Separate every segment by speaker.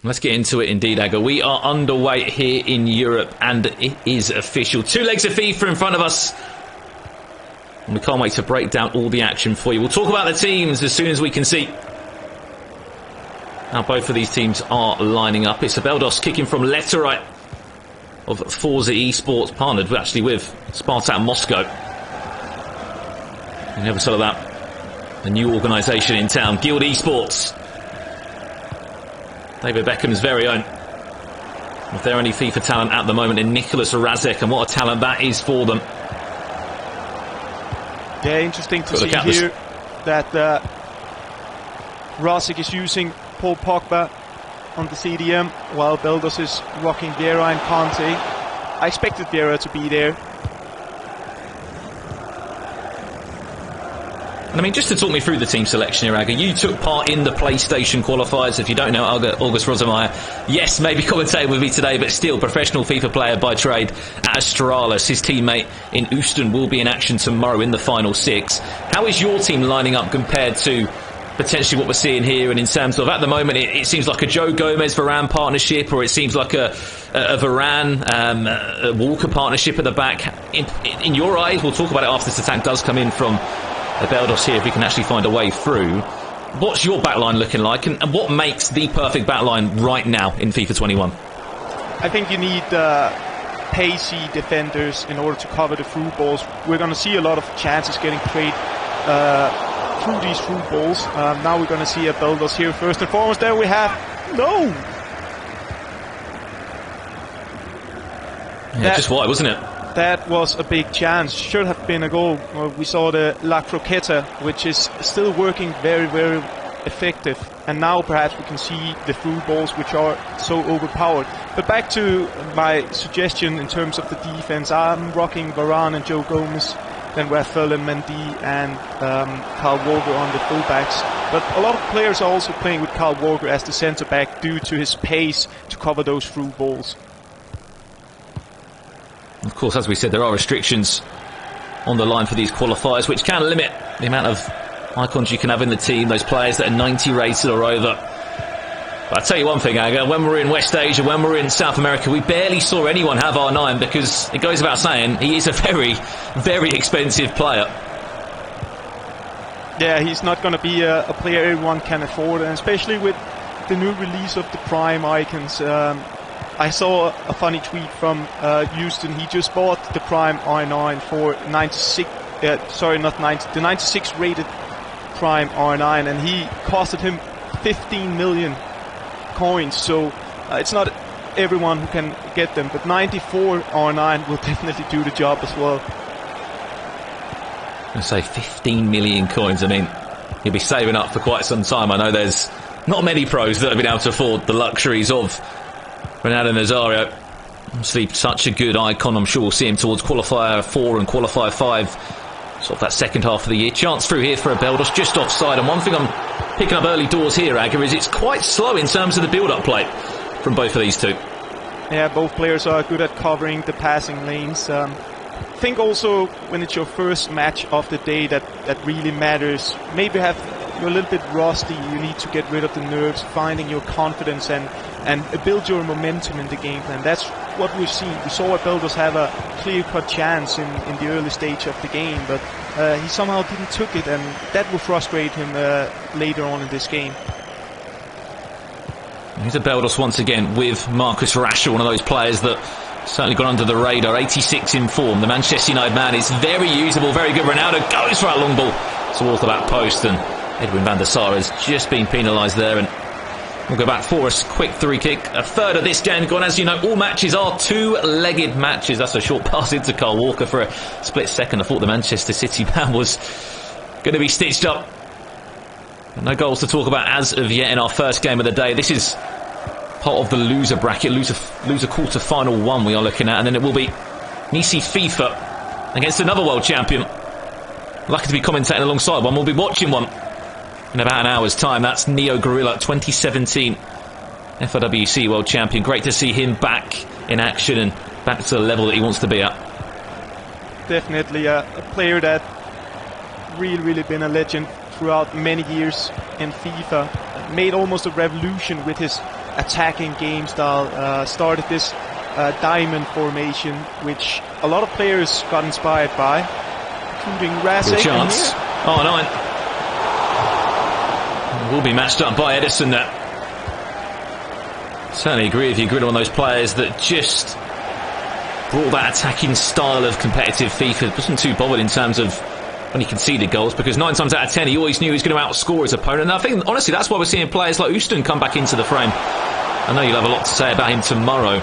Speaker 1: Let's get into it indeed, Aga. We are underway here in Europe, and it is official. 2 legs of FIFA in front of us. And we can't wait to break down all the action for you. We'll talk about the teams as soon as we can see. Now both of these teams are lining up. It's Abeldos kicking from left to right of Forza Esports, partnered actually with Spartak Moscow. You never saw that. A new organisation in town, Guild Esports. David Beckham's very own. If they're any FIFA talent at the moment in Nraseck, and what a talent that is for them.
Speaker 2: Yeah, interesting to see here that Nraseck is using Paul Pogba on the CDM, while Abeldos is rocking Vieira and Conte. I expected Vieira to be there.
Speaker 1: And I mean, just to talk me through the team selection here, Aga, you took part in the PlayStation qualifiers. If you don't know, August Rosemeyer, yes, maybe commentating with me today, but still professional FIFA player by trade at Astralis. His teammate in Houston will be in action tomorrow in the final 6. How is your team lining up compared to potentially what we're seeing here? And in terms of, at the moment, it seems like a Joe Gomez-Varane partnership, or it seems like a Varane, a Walker partnership at the back. In your eyes, we'll talk about it after this attack does come in from Abeldos here, if we can actually find a way through. What's your backline looking like, and what makes the perfect backline right now in FIFA 21?
Speaker 2: I think you need pacey defenders in order to cover the through balls. We're going to see a lot of chances getting played through these through balls. Now we're going to see Abeldos here first and foremost. There we have
Speaker 1: Yeah, just wide, wasn't it?
Speaker 2: That was a big chance. Should have been a goal. We saw the La Croqueta, which is still working very, very effective. And now perhaps we can see the through balls, which are so overpowered. But back to my suggestion in terms of the defense. I'm rocking Varane and Joe Gomez. Then we have Ferland Mendy and Carl Walker on the fullbacks. But a lot of players are also playing with Carl Walker as the centre-back due to his pace to cover those through balls.
Speaker 1: Of course, as we said, there are restrictions on the line for these qualifiers, which can limit the amount of icons you can have in the team, those players that are 90 rated or over. But I'll tell you one thing, Aga, when we're in West Asia, when we're in South America, we barely saw anyone have R9, because it goes without saying, he is a very, very expensive player.
Speaker 2: Yeah, he's not going to be a player everyone can afford, and especially with the new release of the Prime icons. I saw a funny tweet from Houston. He just bought the Prime R9 for 96, the 96 rated Prime R9, and he costed him 15 million coins. So it's not everyone who can get them, but 94 R9 will definitely do the job as well.
Speaker 1: I say 15 million coins. I mean, he'll be saving up for quite some time. I know there's not many pros that have been able to afford the luxuries of Ronaldo Nazario. Obviously such a good icon. I'm sure we'll see him towards Qualifier 4 and Qualifier 5, sort of that second half of the year. Chance through here for Abeldos, just offside. And one thing I'm picking up early doors here, Aga, is it's quite slow in terms of the build-up play from both of these two.
Speaker 2: Yeah, both players are good at covering the passing lanes. I think also when it's your first match of the day that really matters. Maybe you're a little bit rusty. You need to get rid of the nerves, finding your confidence and build your momentum in the game plan. That's what we've seen. We saw Abeldos have a clear-cut chance in the early stage of the game, but he somehow didn't took it, and that will frustrate him later on in this game.
Speaker 1: Here's Abeldos once again with Marcus Rashford, one of those players that certainly got under the radar. 86 in form. The Manchester United man is very usable, very good. Ronaldo goes for that long ball towards the back post, and Edwin van der Sar has just been penalised there, and we'll go back for a quick free kick. A third of this game gone. As you know, all matches are two-legged matches. That's a short pass into Carl Walker for a split second. I thought the Manchester City man was going to be stitched up. No goals to talk about as of yet in our first game of the day. This is part of the loser bracket, loser quarter-final 1 we are looking at, and then it will be Nisi FIFA against another world champion. Lucky to be commentating alongside one. We'll be watching one in about an hour's time. That's Neo Gorilla, 2017 FIWC world champion. Great to see him back in action and back to the level that he wants to be at.
Speaker 2: Definitely a player that really been a legend throughout many years in FIFA. Made almost a revolution with his attacking game style. Started this diamond formation, which a lot of players got inspired by, including Nraseck.
Speaker 1: Good chance. Oh, no. Will be matched up by Edison there. Certainly agree with you, Grid, on those players that just brought that attacking style of competitive FIFA. Wasn't too bothered in terms of when he conceded goals, because 9 times out of 10 he always knew he was going to outscore his opponent. And I think, honestly, that's why we're seeing players like Houston come back into the frame. I know you'll have a lot to say about him tomorrow,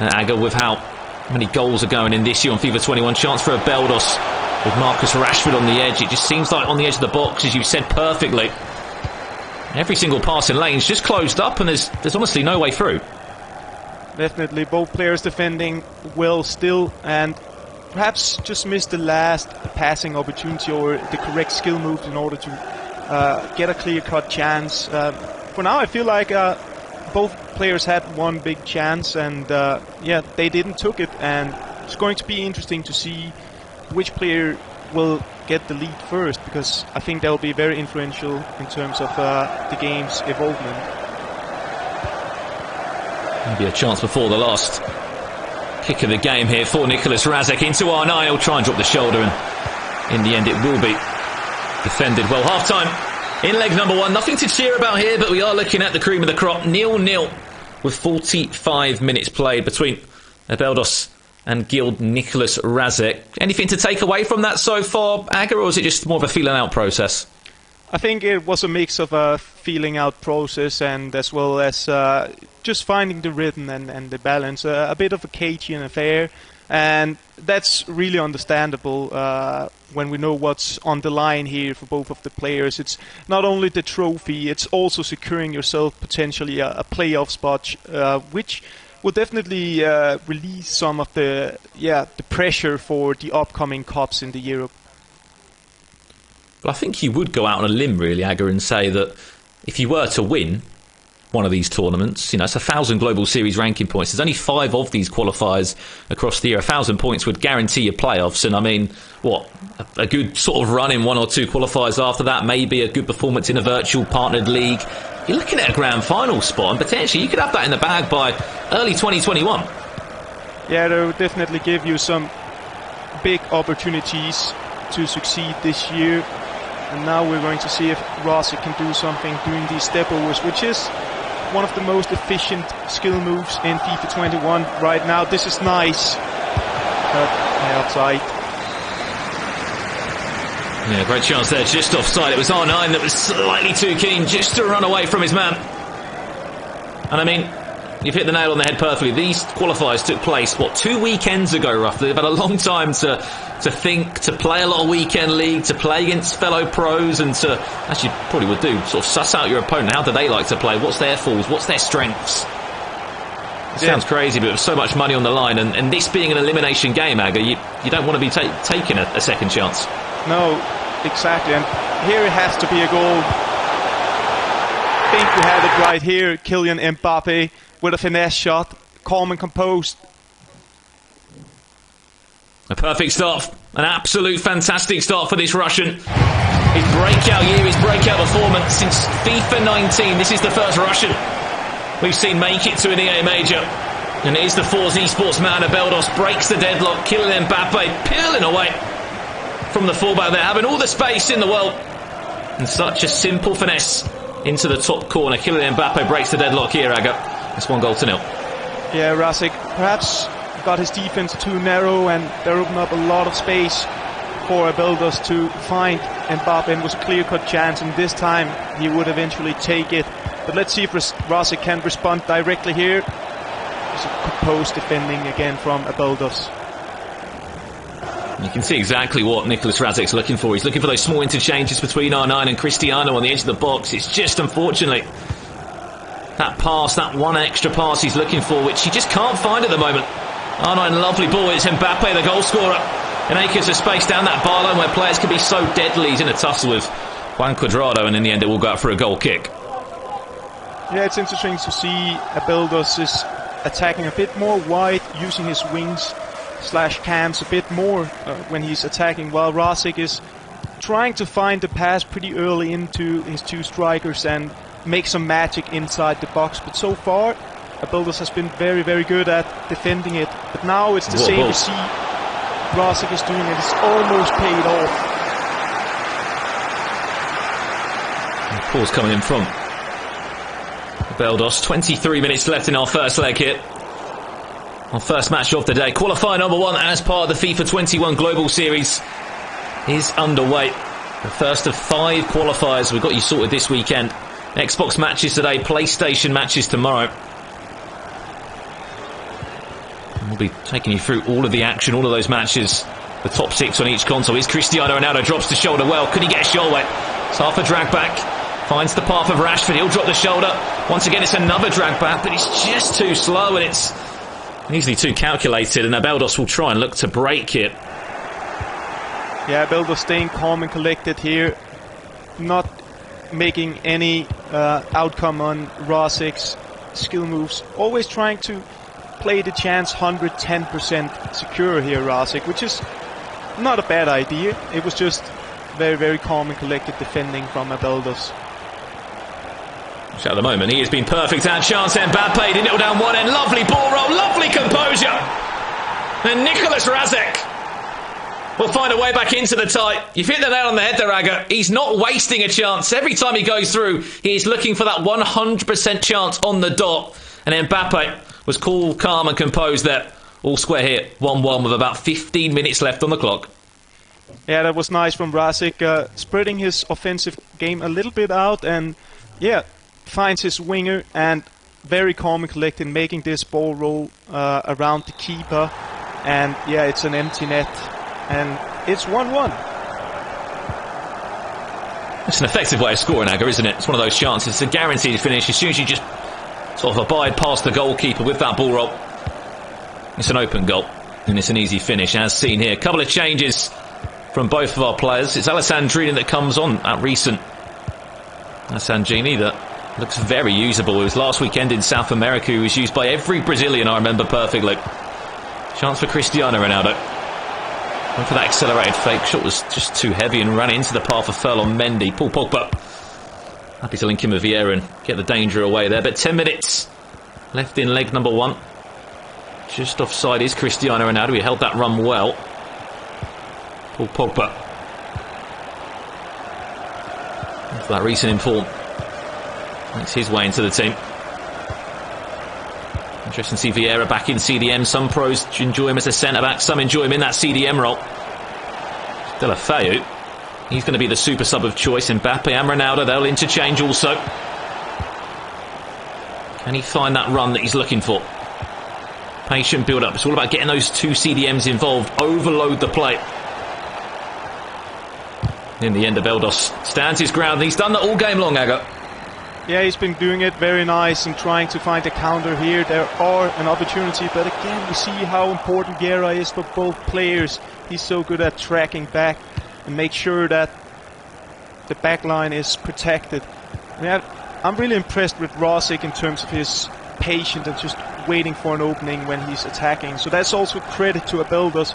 Speaker 1: Aga, with how many goals are going in this year on FIFA 21. Chance for Abeldos with Marcus Rashford on the edge. It just seems like on the edge of the box, as you said perfectly, every single passing lane's just closed up, and there's honestly no way through.
Speaker 2: Definitely, both players defending well still, and perhaps just missed the last passing opportunity or the correct skill moves in order to get a clear-cut chance. For now, I feel like both players had one big chance, and yeah, they didn't took it, and it's going to be interesting to see which player will get the lead first, because I think they'll be very influential in terms of the game's evolvement.
Speaker 1: Maybe a chance before the last kick of the game here for Nicholas Nraseck into R9. He'll try and drop the shoulder, and in the end it will be defended well. Half time in leg number 1. Nothing to cheer about here, but we are looking at the cream of the crop. 0-0 with 45 minutes played between Abeldos and Guild Nicholas Nraseck. Anything to take away from that so far, Aga, or is it just more of a feeling out process?
Speaker 2: I think it was a mix of a feeling out process and as well as just finding the rhythm and the balance. A bit of a Cajun affair, and that's really understandable when we know what's on the line here for both of the players. It's not only the trophy, it's also securing yourself potentially a playoff spot, which will definitely release some of the pressure for the upcoming cups in the Europe.
Speaker 1: But I think you would go out on a limb, really, Aga, and say that if you were to win one of these tournaments, you know, it's 1,000 Global Series ranking points. There's only 5 of these qualifiers across the year. 1,000 points would guarantee you playoffs. And I mean, what, a good sort of run in 1 or 2 qualifiers after that, maybe a good performance in a virtual partnered league. You're looking at a grand final spot, and potentially you could have that in the bag by early 2021.
Speaker 2: Yeah, they will definitely give you some big opportunities to succeed this year. And now we're going to see if Nraseck can do something doing these step overs, which is one of the most efficient skill moves in FIFA 21 right now. This is nice. Outside.
Speaker 1: Yeah, great chance there, just offside. It was R9 that was slightly too keen just to run away from his man. And I mean, you've hit the nail on the head perfectly. These qualifiers took place, 2 weekends ago roughly. They've had a long time to think, to play a lot of weekend league, to play against fellow pros, and to, as you probably would do, sort of suss out your opponent. How do they like to play? What's their flaws? What's their strengths? It sounds crazy, but with so much money on the line, and this being an elimination game, Aga, you don't want to be taking a second chance.
Speaker 2: No, exactly. And here it has to be a goal. I think we have it right here. Kylian Mbappe with a finesse shot, calm and composed.
Speaker 1: A perfect start, an absolute fantastic start for this Russian. His breakout year, his breakout performance since FIFA 19. This is the first Russian we've seen make it to an EA major. And it is the Force esports man. Abeldos breaks the deadlock. Kylian Mbappe peeling away from the fullback there, having all the space in the world. And such a simple finesse into the top corner. Kylian Mbappe breaks the deadlock here, Aga. It's 1-0.
Speaker 2: Yeah, Nraseck perhaps got his defense too narrow, and there opened up a lot of space for Abeldos to find Mbappe, and it was a clear-cut chance, and this time he would eventually take it. But let's see if Nraseck can respond directly here. There's a composed defending again from Abeldos.
Speaker 1: You can see exactly what Nicholas Nraseck's looking for. He's looking for those small interchanges between R9 and Cristiano on the edge of the box. It's just, unfortunately, that pass, that one extra pass he's looking for, which he just can't find at the moment. R9, lovely ball. It's Mbappe, the goal scorer, in acres of space down that bar line where players can be so deadly. He's in a tussle with Juan Cuadrado, and in the end it will go out for a goal kick.
Speaker 2: Yeah, it's interesting to see Abeldos is attacking a bit more wide, using his wings / cams a bit more when he's attacking, while Nraseck is trying to find the pass pretty early into his 2 strikers, and make some magic inside the box. But so far, Abeldos has been very, very good at defending it. But now it's the same. You see Nraseck is doing it. It's almost paid off.
Speaker 1: Paul's coming in front. Abeldos, 23 minutes left in our first leg here. Our first match of the day. Qualifier number 1 as part of the FIFA 21 Global Series is underway. The first of 5 qualifiers we've got you sorted this weekend. Xbox matches today, PlayStation matches tomorrow. And we'll be taking you through all of the action, all of those matches. The top 6 on each console. Is Cristiano Ronaldo, drops the shoulder well. Could he get a shot away? It's half a drag back. Finds the path of Rashford. He'll drop the shoulder. Once again, it's another drag back, but it's just too slow and it's easily too calculated. And Abeldos will try and look to break it.
Speaker 2: Yeah, Abeldos staying calm and collected here. Not making any outcome on Nraseck's skill moves. Always trying to play the chance 110% secure here, Nraseck, which is not a bad idea. It was just very, very calm and collected defending from Abeldos.
Speaker 1: So at the moment, he has been perfect. And chance, Mbappe, nil down one end. Lovely ball roll, lovely composure. And Nraseck will find a way back into the tie. You've hit the nail on the head there, Aga. He's not wasting a chance. Every time he goes through, he's looking for that 100% chance on the dot. And Mbappe was cool, calm and composed there. All square here, 1-1 with about 15 minutes left on the clock.
Speaker 2: Yeah, that was nice from Nraseck, spreading his offensive game a little bit out, and yeah, finds his winger and very calm and collected, making this ball roll around the keeper, and yeah, it's an empty net, and it's 1-1.
Speaker 1: It's an effective way of scoring, Aga, isn't it? It's one of those chances. It's a guaranteed finish as soon as you just sort of abide past the goalkeeper with that ball roll. It's an open goal, and it's an easy finish, as seen here. A couple of changes from both of our players. It's Alessandrini that comes on at recent. Alessandrini that looks very usable. It was last weekend in South America. He was used by every Brazilian, I remember perfectly. Chance for Cristiano Ronaldo. Went for that accelerated fake. Shot was just too heavy and ran into the path of Ferland Mendy. Paul Pogba happy to link in with Vieira and get the danger away there. But 10 minutes left in leg number 1. Just offside is Cristiano Ronaldo. He held that run well. Paul Pogba. For that recent inform. Makes his way into the team. Interesting to see Vieira back in CDM. Some pros enjoy him as a centre-back. Some enjoy him in that CDM role. Deulofeu. He's going to be the super sub of choice. Mbappe and Ronaldo, they'll interchange also. Can he find that run that he's looking for? Patient build-up. It's all about getting those 2 CDMs involved. Overload the play. In the end, Abeldos stands his ground. He's done that all game long, Aga.
Speaker 2: Yeah, he's been doing it very nice and trying to find a counter here. There are an opportunity, but again, we see how important Vieira is for both players. He's so good at tracking back and make sure that the back line is protected. And I'm really impressed with Nraseck in terms of his patience and just waiting for an opening when he's attacking. So that's also credit to Abeldos,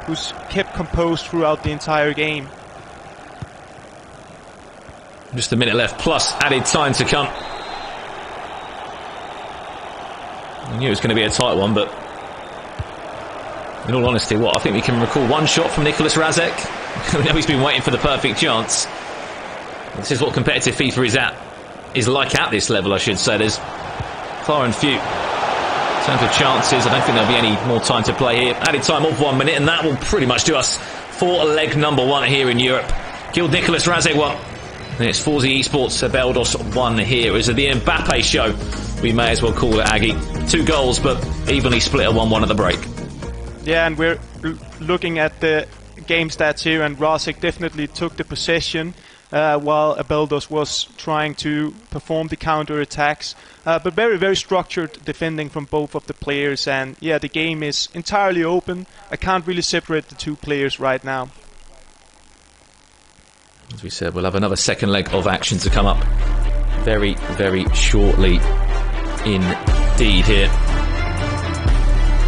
Speaker 2: who's kept composed throughout the entire game.
Speaker 1: Just a minute left, plus added time to come. I knew it was going to be a tight one, but in all honesty, I think we can recall one shot from Nraseck. We know he's been waiting for the perfect chance. This is what competitive FIFA is like at this level, I should say. There's far and few. In terms of chances, I don't think there'll be any more time to play here. Added time of 1 minute, and that will pretty much do us for leg number 1 here in Europe. Killed Nraseck 1. And it's Forza Esports Abeldos 1 here. Is it the Mbappe show? We may as well call it, Aggie. 2 goals, but evenly split at 1-1 at the break.
Speaker 2: Yeah, and we're looking at the game stats here, and Nraseck definitely took the possession while Abeldos was trying to perform the counter attacks. But very, very structured defending from both of the players. And yeah, the game is entirely open. I can't really separate the 2 players right now.
Speaker 1: As we said, we'll have another second leg of action to come up very, very shortly indeed here.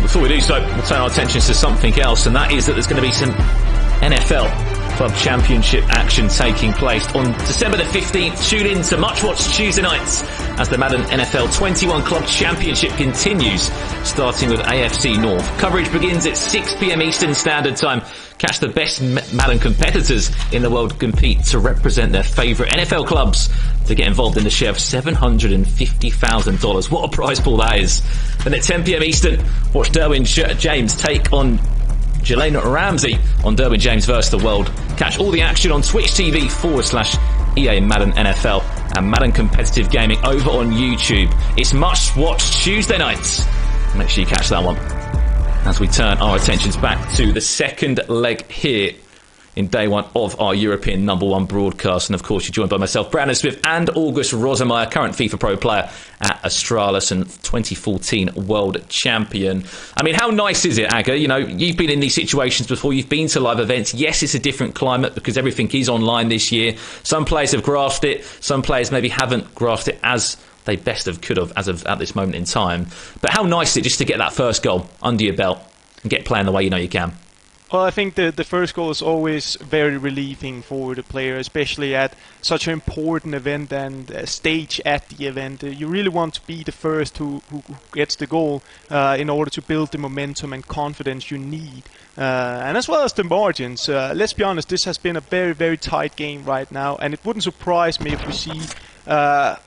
Speaker 1: Before we do so, we'll turn our attentions to something else, and that is that there's going to be some NFL Club Championship action taking place on December the 15th. Tune in to Much Watch Tuesday nights as the Madden NFL 21 Club Championship continues, starting with AFC North. Coverage begins at 6 p.m. Eastern Standard Time. Catch the best Madden competitors in the world compete to represent their favourite NFL clubs to get involved in the share of $750,000. What a prize pool that is. Then at 10 p.m. Eastern, watch Derwin James take on Jalen Ramsey on Derwin James vs. the World. Catch all the action on Twitch TV/EA Madden NFL and Madden Competitive Gaming over on YouTube. It's Much Watch Tuesday nights. Make sure you catch that one. As we turn our attentions back to the second leg here in day one of our European #1 broadcast. And of course, you're joined by myself, Brandon Smith, and August Rosemeyer, current FIFA Pro player at Astralis and 2014 world champion. I mean, how nice is it, Aga? You know, you've been in these situations before. You've been to live events. Yes, it's a different climate because everything is online this year. Some players have grasped it. Some players maybe haven't grasped it as they best have could have as of at this moment in time. But how nice is it just to get that first goal under your belt and get playing the way you know you can?
Speaker 2: Well, I think the first goal is always very relieving for the player, especially at such an important event and stage at the event. You really want to be the first who gets the goal in order to build the momentum and confidence you need. And as well as the margins. Let's be honest, this has been a very, very tight game right now, and it wouldn't surprise me if we see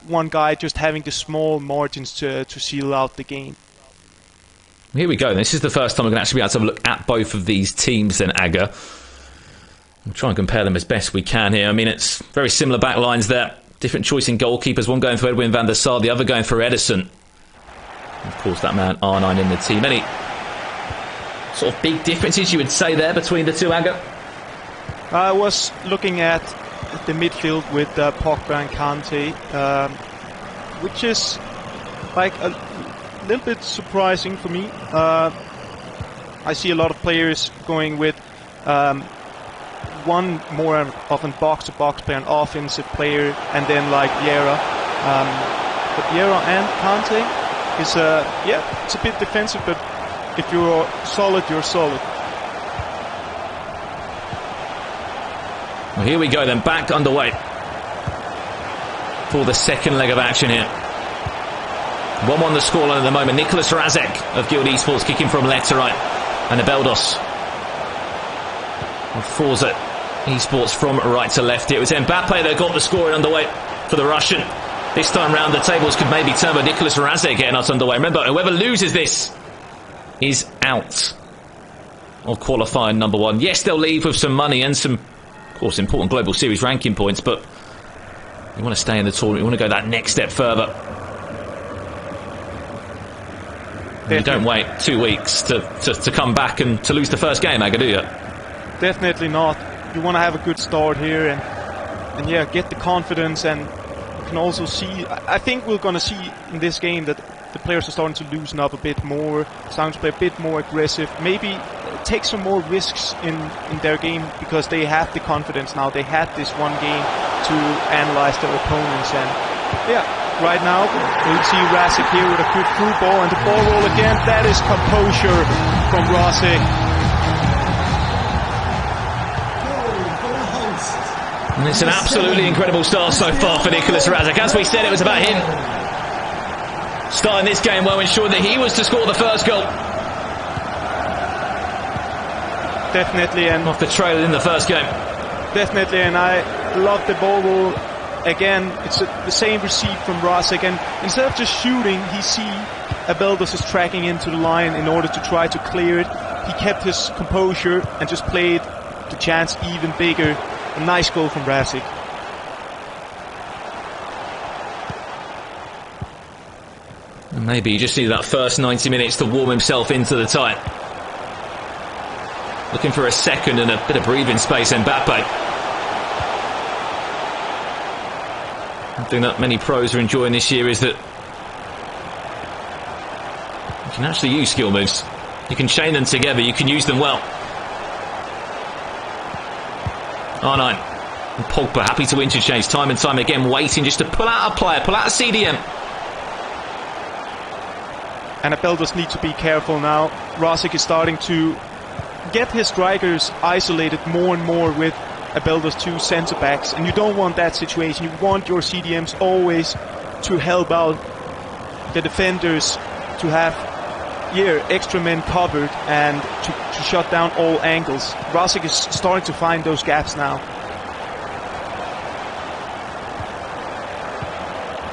Speaker 2: one guy just having the small margins to seal out the game.
Speaker 1: Here we go. This is the first time we're going to actually be able to have a look at both of these teams then, Aga. We'll try and compare them as best we can here. I mean, it's very similar back lines there. Different choice in goalkeepers. One going for Edwin van der Sar, the other going for Ederson. Of course, that man R9 in the team. Any sort of big differences you would say there between the two, Aga?
Speaker 2: I was looking at the midfield with Pogba and Kante, which is like a little bit surprising for me. I see a lot of players going with one more often box-to-box player, an offensive player, and then like Vieira. But Vieira and Kante is it's a bit defensive, but if you're solid, you're solid.
Speaker 1: Well, here we go then, back underway for the second leg of action here. 1-1 the scoreline at the moment. Nraseck of Guild Esports kicking from left to right. And Abeldos of Forza Esports from right to left. It was Mbappe that got the scoring underway for the Russian. This time round, the tables could maybe turn, but Nraseck getting us underway. Remember, whoever loses this is out of qualifier #1. Yes, they'll leave with some money and some, of course, important Global Series ranking points, but you want to stay in the tournament. You want to go that next step further. You don't wait 2 weeks to come back and to lose the first game, Aga, do you?
Speaker 2: Definitely not. You want to have a good start here and yeah, get the confidence, and you can also see, I think we're going to see in this game that the players are starting to loosen up a bit more, starting to play a bit more aggressive, maybe take some more risks in their game because they have the confidence now. They had this one game to analyze their opponents, and yeah, right now we'll see Nraseck here with a good through ball, and the ball roll again. That is composure from Nraseck.
Speaker 1: And it's an absolutely incredible start so far for Nraseck. As we said, it was about him starting this game well, ensuring that he was to score the first goal.
Speaker 2: Definitely, and
Speaker 1: off the trail in the first game.
Speaker 2: Definitely, and I love the ball roll. Again, it's the same receipt from Nraseck, and instead of just shooting, he see Abeldos is tracking into the line in order to try to clear it. He kept his composure and just played the chance even bigger. A nice goal from Nraseck.
Speaker 1: Maybe he just needed that first 90 minutes to warm himself into the tie. Looking for a second and a bit of breathing space, Mbappe. One thing that many pros are enjoying this year is that you can actually use skill moves. You can chain them together, you can use them well. R9 and Pogba happy to interchange time and time again, waiting just to pull out a player, pull out a CDM.
Speaker 2: And Abeldos need to be careful now. Nraseck is starting to get his strikers isolated more and more with Abeldos 2 centre backs, and you don't want that situation. You want your CDMs always to help out the defenders, to have extra men covered and to shut down all angles. Nraseck is starting to find those gaps now.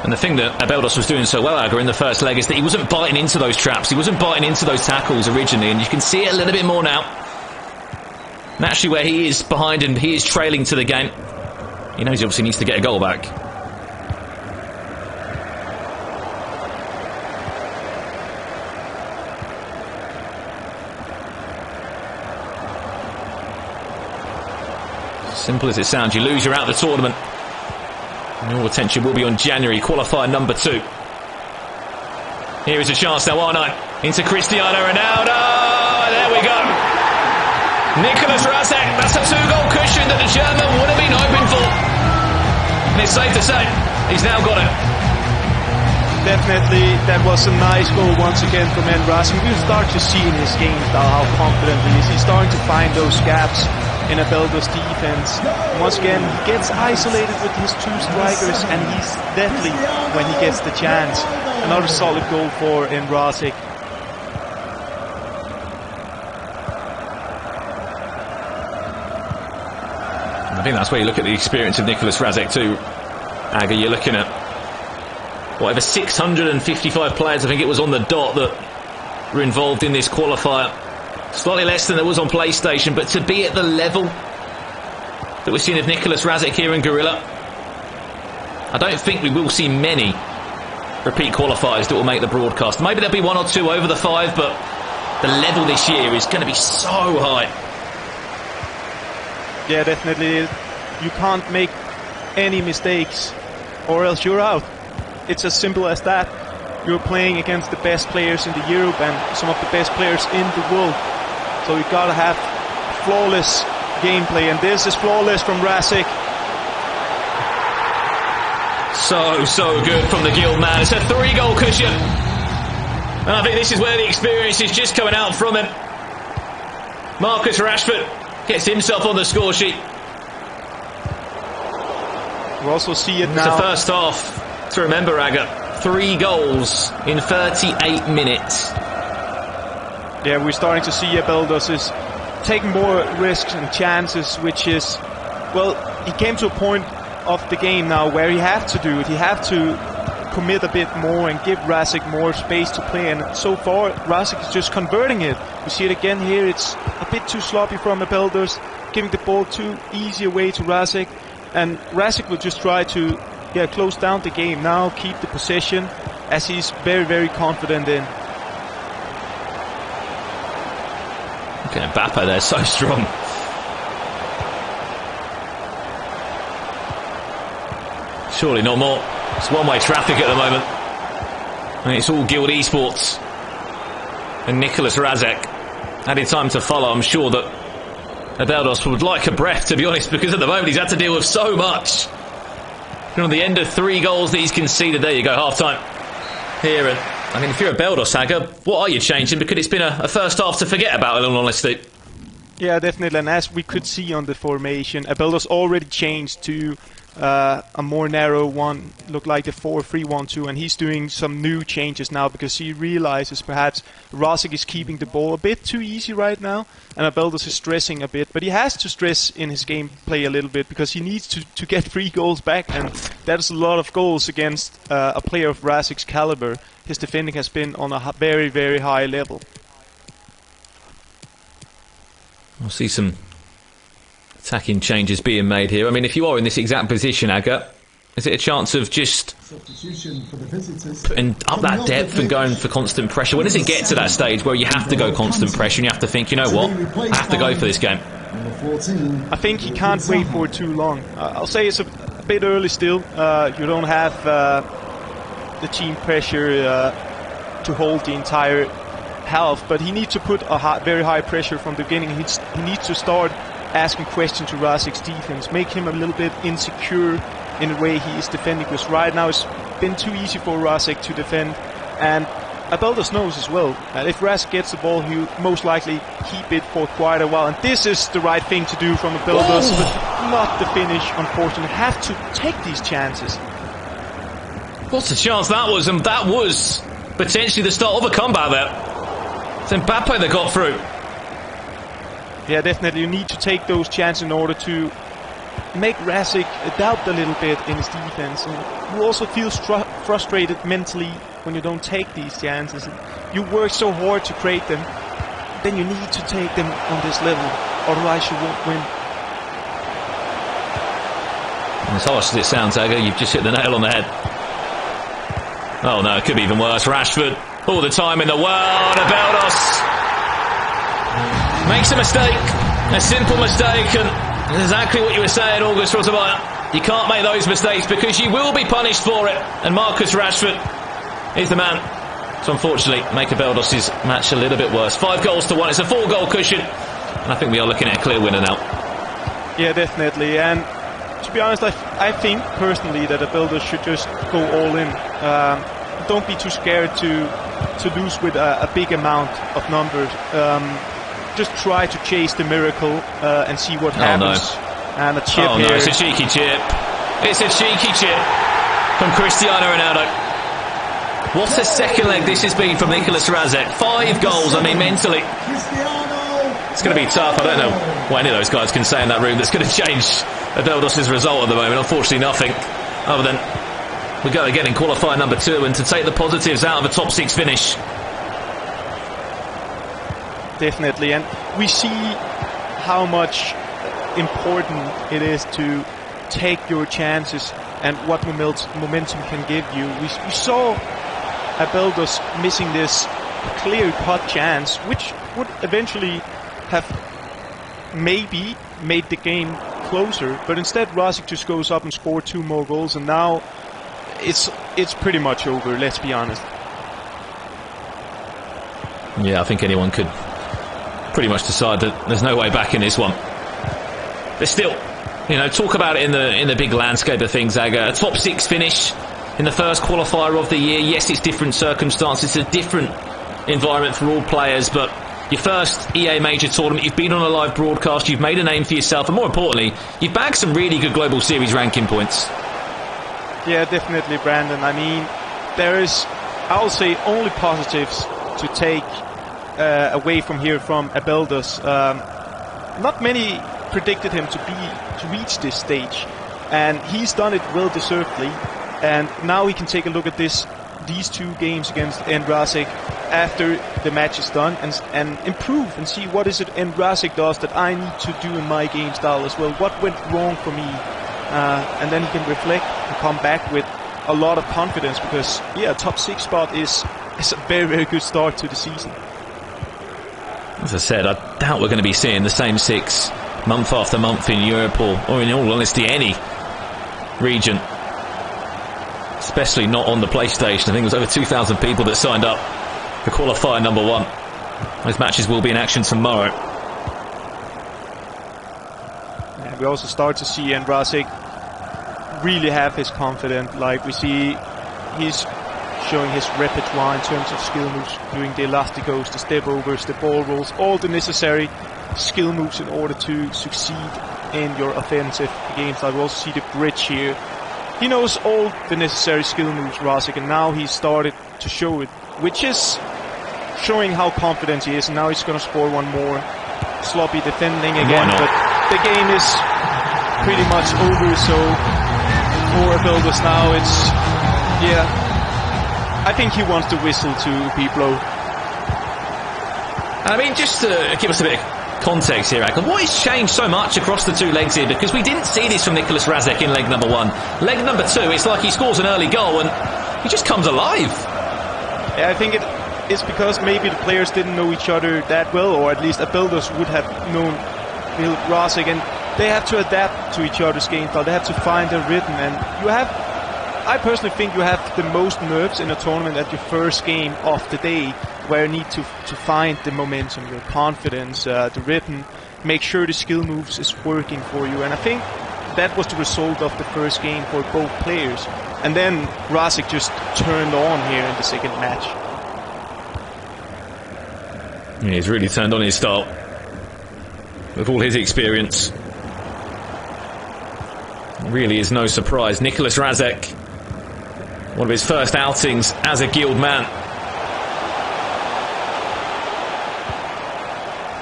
Speaker 1: And the thing that Abeldos was doing so well, Aga, in the first leg is that he wasn't biting into those traps. He wasn't biting into those tackles originally, and you can see it a little bit more now. Naturally, where he is behind and he is trailing to the game, he knows he obviously needs to get a goal back. Simple as it sounds, you lose, you're out of the tournament. And all attention will be on January, qualifier number 2. Here is a chance now, R9 into Cristiano Ronaldo. There we go. Nraseck, that's a 2-goal cushion that the German would have been hoping for. And it's safe to say, he's now got it.
Speaker 2: Definitely, that was a nice goal once again from Nraseck. We'll start to see in his games now how confident he is. He's starting to find those gaps in Abeldos' defense. And once again, he gets isolated with his 2 strikers, and he's deadly when he gets the chance. Another solid goal for Nraseck.
Speaker 1: I think that's where you look at the experience of Nraseck too. Aga, you're looking at whatever 655 players, I think it was on the dot, that were involved in this qualifier. Slightly less than there was on PlayStation, but to be at the level that we're seeing of Nraseck here in Gorilla, I don't think we will see many repeat qualifiers that will make the broadcast. Maybe there'll be 1 or 2 over the 5, but the level this year is going to be so high.
Speaker 2: Yeah, definitely. You can't make any mistakes or else you're out. It's as simple as that. You're playing against the best players in the Europe and some of the best players in the world. So you gotta have flawless gameplay, and this is flawless from Nraseck.
Speaker 1: So good from the Guild man. It's a 3-goal cushion. And I think this is where the experience is just coming out from him. Marcus Rashford gets himself on the score sheet.
Speaker 2: We also see it now.
Speaker 1: It's the first half to remember, Aga. 3 goals in 38 minutes.
Speaker 2: Yeah, we're starting to see Abeldos is taking more risks and chances, which is, well, he came to a point of the game now where he had to do it. He had to commit a bit more and give Nraseck more space to play, and so far Nraseck is just converting it. We see it again here. It's a bit too sloppy from Abeldos, giving the ball too easy away to Nraseck, and Nraseck will just try to close down the game now, keep the possession, as he's very, very confident in.
Speaker 1: Look at Mbappe there, so strong. Surely not more. It's one-way traffic at the moment. And it's all Guild Esports. And Nraseck had time to follow. I'm sure that Abeldos would like a breath, to be honest, because at the moment he's had to deal with so much. And on the end of 3 goals that he's conceded, there you go, half-time here. And I mean, if you're Abeldos, Aga, what are you changing? Because it's been a first half to forget about, in all honesty.
Speaker 2: Yeah, definitely. And as we could see on the formation, Abeldos already changed to a more narrow one, looked like a 4-3-1-2, and he's doing some new changes now because he realizes perhaps Nraseck is keeping the ball a bit too easy right now, and Abeldos is stressing a bit, but he has to stress in his gameplay a little bit because he needs to get 3 goals back, and that's a lot of goals against a player of Nraseck's caliber. His defending has been on a very, very high level.
Speaker 1: We'll see some attacking changes being made here. I mean, if you are in this exact position, Aga, is it a chance of just putting up that depth and going for constant pressure? When does it get to that stage where you have to go constant pressure and you have to think, you know what, I have to go for this game?
Speaker 2: I think he can't wait for too long. I'll say it's a bit early still. You don't have the team pressure to hold the entire half, but he needs to put a very high pressure from the beginning. He needs to start asking questions to Nraseck's defense, make him a little bit insecure in the way he is defending, because right now it's been too easy for Nraseck to defend, and Abeldos knows as well that if Nraseck gets the ball, he'll most likely keep it for quite a while. And this is the right thing to do from Abeldos, but not the finish, unfortunately. Have to take these chances.
Speaker 1: What a chance that was, and that was potentially the start of a comeback there. It's Mbappe that got through.
Speaker 2: Yeah, definitely. You need to take those chances in order to make Nraseck doubt a little bit in his defense. And you also feel frustrated mentally when you don't take these chances. You work so hard to create them, then you need to take them on this level, otherwise you won't win.
Speaker 1: And as harsh as it sounds, Aga, you've just hit the nail on the head. Oh no, it could be even worse. Rashford, all the time in the world. Abeldos makes a mistake, a simple mistake, and exactly what you were saying, August Rottermeier. You can't make those mistakes because you will be punished for it. And Marcus Rashford is the man to unfortunately make Abeldos' match a little bit worse. 5 goals to 1. It's a 4-goal cushion, and I think we are looking at a clear winner now.
Speaker 2: Yeah, definitely. And to be honest, I think personally that Abeldos should just go all in. Don't be too scared to lose with a big amount of numbers. Just try to chase the miracle and see what happens.
Speaker 1: No.
Speaker 2: And a chip here.
Speaker 1: No, it's a cheeky chip. It's a cheeky chip from Cristiano Ronaldo. What a second leg this has been from Nicolas Nraseck. 5 goals, I mean, mentally it's going to be tough. I don't know what any of those guys can say in that room that's going to change Abeldos' result at the moment. Unfortunately, nothing other than we go again in qualifier number 2, and to take the positives out of a top 6 finish.
Speaker 2: Definitely, and we see how much important it is to take your chances and what momentum can give you. We saw Abeldos missing this clear-cut chance, which would eventually have maybe made the game closer, but instead Nraseck just goes up and scored 2 more goals, and now it's pretty much over, let's be honest.
Speaker 1: Yeah, I think anyone could pretty much decide that there's no way back in this one. There's still, talk about it in the big landscape of things, Aga. A top 6 finish in the first qualifier of the year. Yes, it's different circumstances, it's a different environment for all players, but your first EA major tournament, you've been on a live broadcast, you've made a name for yourself, and more importantly, you've bagged some really good Global Series ranking points.
Speaker 2: Yeah, definitely, Brandon. I mean, there is, I'll say, only positives to take away from here from Abeldos. Not many predicted him to reach this stage, and he's done it well deservedly. And now he can take a look at these 2 games against Nraseck after the match is done and improve and see what is it Nraseck does that I need to do in my game style as well. What went wrong for me? And then he can reflect and come back with a lot of confidence, because yeah, top 6 spot is a very, very good start to the season.
Speaker 1: As I said, I doubt we're going to be seeing the same 6 month after month in Europe or in all honesty any region, especially not on the PlayStation. I think it was over 2,000 people that signed up for qualifier number 1. Those matches will be in action tomorrow.
Speaker 2: And we also start to see Nraseck really have his confidence. Like we see he's showing his repertoire in terms of skill moves, doing the elasticos, the step overs, the ball rolls, all the necessary skill moves in order to succeed in your offensive games. I will also see the bridge here. He knows all the necessary skill moves, Nraseck, and now he's started to show it, which is showing how confident he is. And now he's going to score 1 more. Sloppy defending again, but the game is pretty much over, so for Abeldos now it's, yeah, I think he wants the whistle to be blown.
Speaker 1: I mean, just to give us a bit of context here, Akon, what has changed so much across the 2 legs here? Because we didn't see this from Nicolas Nraseck in leg number 1. Leg number 2, it's like he scores an early goal and he just comes alive.
Speaker 2: Yeah, I think it's because maybe the players didn't know each other that well, or at least Abeldos would have known Nraseck, and they have to adapt to each other's game style. They have to find a rhythm, and I personally think you have the most nerves in a tournament at your first game of the day, where you need to find the momentum, your confidence, the rhythm, make sure the skill moves is working for you. And I think that was the result of the first game for both players. And then Nraseck just turned on here in the second match.
Speaker 1: He's really turned on his style with all his experience. Really is no surprise. Nraseck, one of his first outings as a Guild man.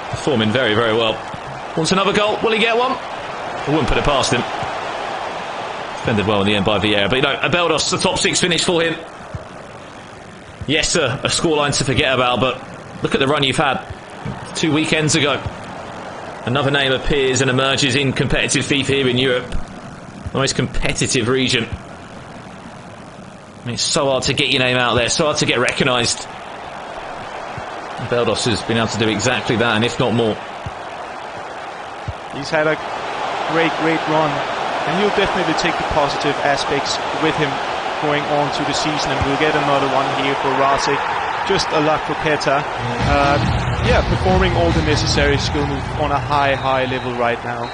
Speaker 1: Performing very, very well. Wants another goal. Will he get one? I wouldn't put it past him. Defended well in the end by Vieira. But you know, Abeldos, the top 6 finish for him. Yes, sir, a scoreline to forget about, but look at the run you've had 2 weekends ago. Another name appears and emerges in competitive FIFA here in Europe. The most competitive region. I mean, it's so hard to get your name out there, so hard to get recognised. Abeldos has been able to do exactly that, and if not more.
Speaker 2: He's had a great run, and he'll definitely take the positive aspects with him going on to the season, and we'll get another one here for Nraseck. Just a la croqueta. Yeah, performing all the necessary skill moves on a high level right now.